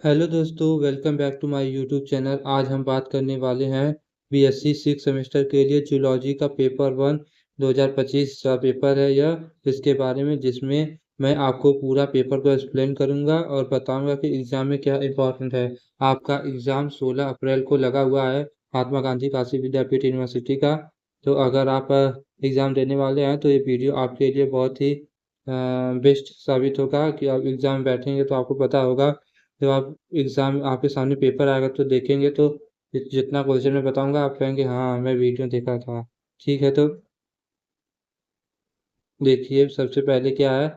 Hello दोस्तों, welcome back to my YouTube channel. आज हम बात करने वाले हैं बीएससी सिक्स सेमेस्टर के लिए जूलॉजी का पेपर 1 2025 का पेपर है यह इसके बारे में, जिसमें मैं आपको पूरा पेपर को एक्सप्लेन करूंगा और बताऊंगा कि एग्जाम में क्या इंपॉर्टेंट है। आपका एग्जाम 16 अप्रैल को लगा हुआ है महात्मा गांधी काशी विद्यापीठ यूनिवर्सिटी का। तो अगर आप एग्ज़ाम देने वाले हैं तो ये वीडियो आपके लिए बहुत ही बेस्ट साबित होगा कि आप एग्ज़ाम में बैठेंगे तो आपको पता होगा। जब आप एग्ज़ाम आपके सामने पेपर आएगा तो देखेंगे तो जितना क्वेश्चन मैं बताऊंगा आप कहेंगे हाँ मैं वीडियो देखा था। ठीक है, तो देखिए सबसे पहले क्या है।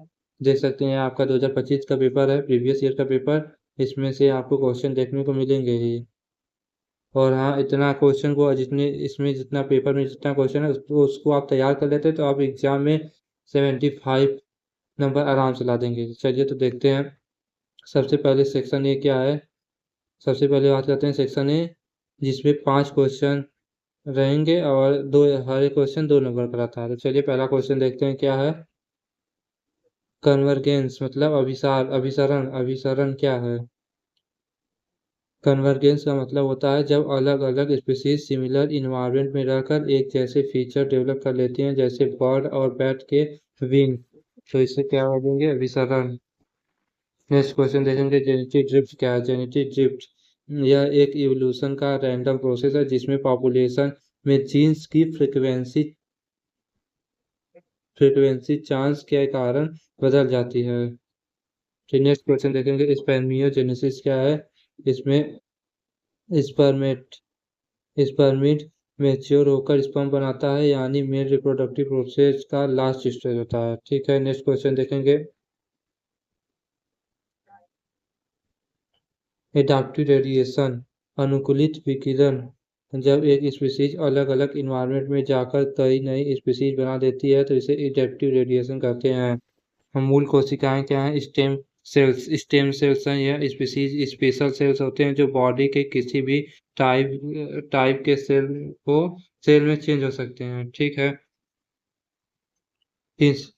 देख सकते हैं आपका 2025 का पेपर है, प्रीवियस ईयर का पेपर। इसमें से आपको क्वेश्चन देखने को मिलेंगे ही। और हाँ, इतना क्वेश्चन को जितने इसमें जितना पेपर में जितना क्वेश्चन है उसको आप तैयार कर लेते हैं तो आप एग्जाम में 75 नंबर आराम से ला देंगे। चलिए तो देखते हैं। सबसे पहले सेक्शन ए क्या है। सबसे पहले बात करते हैं सेक्शन ए, जिसमें 5 क्वेश्चन रहेंगे और दो हर एक क्वेश्चन 2 नंबर का रहता है। तो चलिए पहला क्वेश्चन देखते हैं क्या है। कन्वर्जेंस मतलब अभिसार अभिसरण अभिसरण क्या है। कन्वर्जेंस का मतलब होता है जब अलग अलग स्पीशीज सिमिलर इन्वायरमेंट में रहकर एक जैसे फीचर डेवलप कर लेती हैं, जैसे बर्ड और बैट के विंग। तो इससे क्या बोलेंगे, अभिसरण। नेक्स्ट क्वेश्चन देखेंगे, जेनेटिक ड्रिफ्ट क्या है। जेनेटिक ड्रिफ्ट यह एक इवोल्यूशन का रैंडम प्रोसेस है जिसमें पॉपुलेशन में जीन्स की फ्रीक्वेंसी चांस के कारण बदल जाती है। फिर नेक्स्ट क्वेश्चन देखेंगे, स्पर्मियोजेनेसिस क्या है। इसमें स्पर्मेट स्पर्मिड मैच्योर होकर स्पर्म बनाता है, यानी मेल रिप्रोडक्टिव प्रोसेस का लास्ट स्टेज होता है। ठीक है, नेक्स्ट क्वेश्चन देखेंगे, एडाप्टिव रेडिएशन अनुकूलित विकिरण। जब एक स्पीशीज अलग अलग इन्वायरमेंट में जाकर कई नई स्पीशीज बना देती है तो इसे एडेप्टिव रेडिएशन कहते हैं। हम मूल कोशिकाएं क्या हैं, स्टेम सेल्स हैं। यह स्पीशीज स्पेशल सेल्स होते हैं जो बॉडी के किसी भी टाइप टाइप के सेल में चेंज हो सकते हैं। ठीक है, इस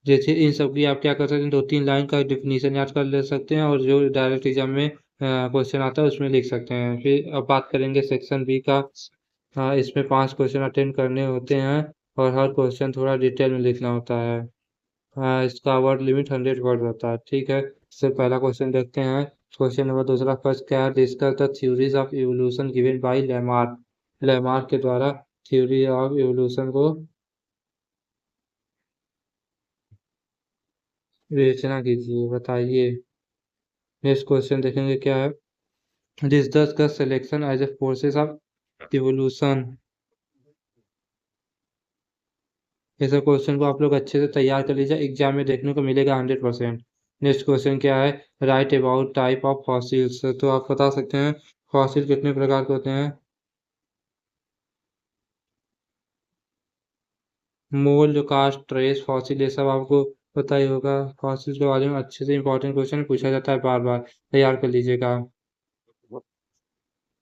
जैसे इन सब की आप क्या कर सकते हैं, 2-3 लाइन का डिफिनीशन याद कर ले सकते हैं और जो डायरेक्ट एग्जाम में क्वेश्चन आता है उसमें लिख सकते हैं। फिर अब बात करेंगे सेक्शन बी का। इसमें 5 क्वेश्चन अटेंड करने होते हैं और हर क्वेश्चन थोड़ा डिटेल में लिखना होता है। इसका वर्ड लिमिट 100 वर्ड होता है। ठीक है, इससे पहला क्वेश्चन देखते हैं। क्वेश्चन नंबर दूसरा, फर्स्ट क्या discuss the theories of evolution given by Lamarck. Lamarck के द्वारा थ्योरी ऑफ इवोल्यूशन को विवेचना कीजिए, बताइए। नेक्स्ट क्वेश्चन देखेंगे क्या है, discuss the selection as a forces of evolution. ऐसे क्वेश्चन को आप लोग अच्छे से तैयार कर लीजिए, एग्जाम में देखने को मिलेगा 100%। नेक्स्ट क्वेश्चन क्या है, right about type of fossils. तो आप बता सकते हैं फॉसिल कितने प्रकार के होते हैं। मोल्ड, कास्ट, ट्रेस, फॉसिल, ये सब आपको पता ही होगा। फॉसिल के बारे में अच्छे से इंपॉर्टेंट क्वेश्चन पूछा जाता है बार बार, तैयार कर लीजिएगा।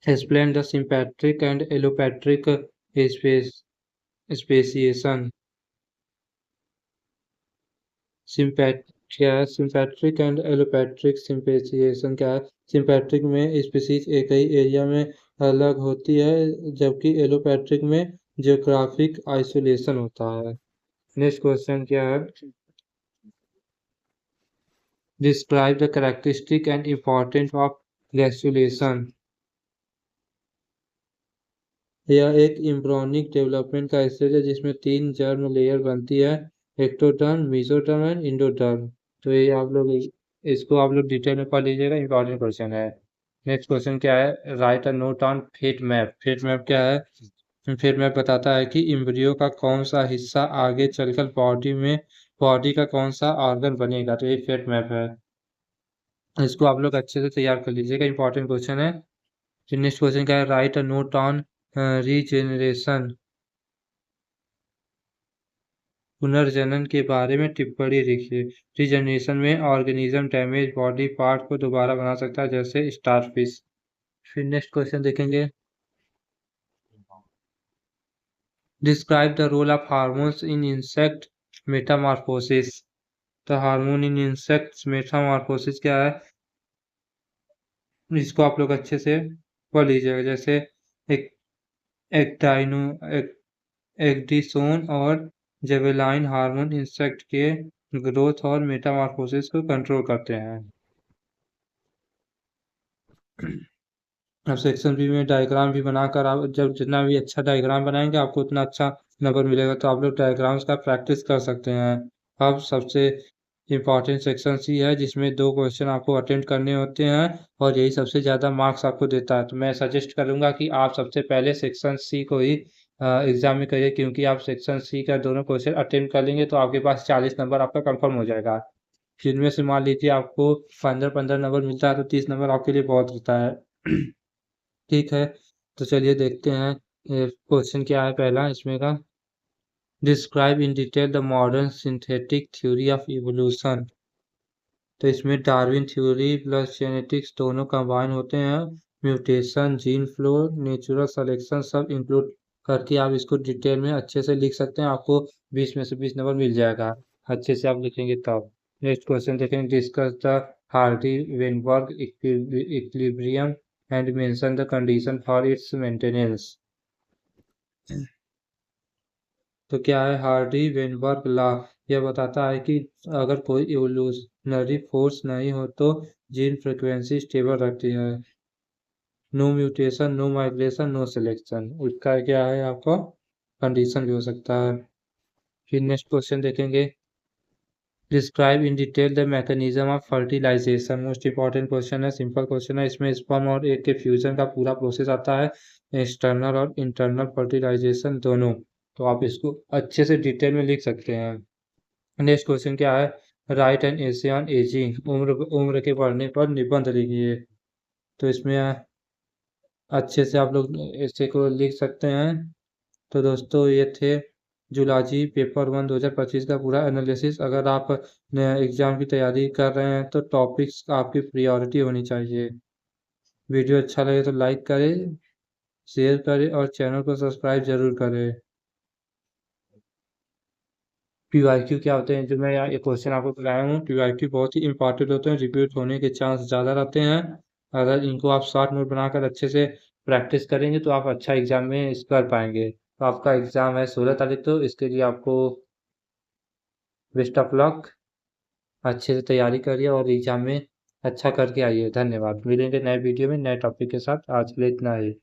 Explain the sympatric and allopatric speciation. सिंपैट क्या है, सिंपैट्रिक एंड एलोपैट्रिक सिंपेसिएशन क्या है। सिंपैट्रिक में स्पीशीज एक ही एरिया में अलग होती है, जबकि एलोपैट्रिक में जियोग्राफिक आइसोलेशन होता है। नेक्स्ट क्वेश्चन क्या है, describe the characteristic and importance of gastrulation. यह एक इम्ब्रोनिक डेवलपमेंट का स्टेज है जिसमें 3 जर्म लेयर बनती है, एक्टोडर्म, मेसोडर्म एंड इंडोडर्म। तो ये आप लोग इसको आप लोग डिटेल में पढ़ लीजिएगा, इंपॉर्टेंट क्वेश्चन है। नेक्स्ट क्वेश्चन क्या है, write a note on fate map. Fate map क्या है, फेट मैप बताता है कि एम्ब्रियो का कौन सा हिस्सा आगे चलकर बॉडी का कौन सा ऑर्गन बनेगा। तो ये फेट मैप है, इसको आप लोग अच्छे से तैयार कर लीजिएगा, इंपॉर्टेंट क्वेश्चन है। फिर नेक्स्ट क्वेश्चन क्या है, write a note on regeneration. पुनर्जनन के बारे में टिप्पणी लिखिए। रीजनरेशन में ऑर्गेनिज्म डैमेज बॉडी पार्ट को दोबारा बना सकता है, जैसे स्टारफिश। फिर नेक्स्ट क्वेश्चन देखेंगे, describe the role of hormones in insect metamorphosis. तो हार्मोन इन इंसेक्ट्स मेटामॉर्फोसिस क्या है, इसको आप लोग अच्छे से पढ़ लीजिएगा। जैसे एक एक्टाइनो एक एक्टिसोन और जेबेलाइन हार्मोन इंसेक्ट के ग्रोथ और मेटामॉर्फोसिस को कंट्रोल करते हैं। अब सेक्शन बी में डायग्राम भी बनाकर आप जब जितना भी अच्छा डायग्राम बनाएंगे आपको उतना अच्छा नंबर मिलेगा, तो आप लोग डायग्राम्स का प्रैक्टिस कर सकते हैं। अब सबसे इम्पोर्टेंट सेक्शन सी है जिसमें 2 क्वेश्चन आपको अटेम्प्ट करने होते हैं और यही सबसे ज़्यादा मार्क्स आपको देता है। तो मैं सजेस्ट करूंगा कि आप सबसे पहले सेक्शन सी को ही एग्जाम में करिए, क्योंकि आप सेक्शन सी का दोनों क्वेश्चन अटेम्प्ट कर लेंगे तो आपके पास 40 नंबर आपका कंफर्म हो जाएगा। जिनमें से मान लीजिए आपको 15-15 नंबर मिलता है तो 30 नंबर आपके लिए बहुत होता है। ठीक है, तो चलिए देखते हैं क्वेश्चन क्या है पहला इसमें का। Describe in detail the modern synthetic theory of evolution. तो इसमें डार्विन थ्योरी प्लस जेनेटिक्स दोनों कंबाइन होते हैं। Mutation, gene flow, natural selection सब इंक्लूड करके आप इसको डिटेल में अच्छे से लिख सकते हैं। आपको 20 में से 20 नंबर मिल जाएगा, अच्छे से आप लिखेंगे तब। नेक्स्ट क्वेश्चन देखेंगे। Discuss the Hardy Weinberg equilibrium and mention the condition for its maintenance. तो क्या है हार्डी वेनबर्ग लॉ? यह बताता है कि अगर कोई इवोल्यूशनरी फोर्स नहीं हो तो जीन फ्रीक्वेंसी स्टेबल रहती है। No mutation, no migration, no selection, उसका क्या है आपका कंडीशन भी हो सकता है। फिर नेक्स्ट क्वेश्चन देखेंगे। Describe in detail the mechanism of fertilisation. Most important question है, सिंपल क्वेश्चन है। इसमें स्पर्म और एग के फ्यूजन का पूरा प्रोसेस आता है, एक्सटर्नल और इंटरनल फर्टिलाइजेशन दोनों। तो आप इसको अच्छे से डिटेल में लिख सकते हैं। नेक्स्ट क्वेश्चन क्या है। Right an essay on ageing. उम्र के बढ़ने पर निबंध लिखिए। तो इसमें अच्छे से आप लोग ऐसे को लिख सकते हैं। तो दोस्तों ये थे जूलॉजी पेपर 1 2025 का पूरा एनालिसिस। अगर आप एग्जाम की तैयारी कर रहे हैं तो टॉपिक्स आपकी प्रायोरिटी होनी चाहिए। वीडियो अच्छा लगे तो लाइक करें, शेयर करें और चैनल को सब्सक्राइब जरूर करें। पीवाईक्यू क्या होते हैं, जो मैं यहाँ एक क्वेश्चन आपको बताया हूँ, पीवाईक्यू बहुत ही इंपॉर्टेंट होते हैं, रिपीट होने के चांस ज़्यादा रहते हैं। अगर इनको आप शॉर्ट नोट बनाकर अच्छे से प्रैक्टिस करेंगे तो आप अच्छा एग्जाम में इस कर पाएंगे। तो आपका एग्जाम है 16 तारीख, तो इसके लिए आपको बेस्ट ऑफ लक। अच्छे से तैयारी करिए और एग्जाम में अच्छा करके आइए। धन्यवाद। मिलेंगे नए वीडियो में नए टॉपिक के साथ। आज के लिए इतना ही।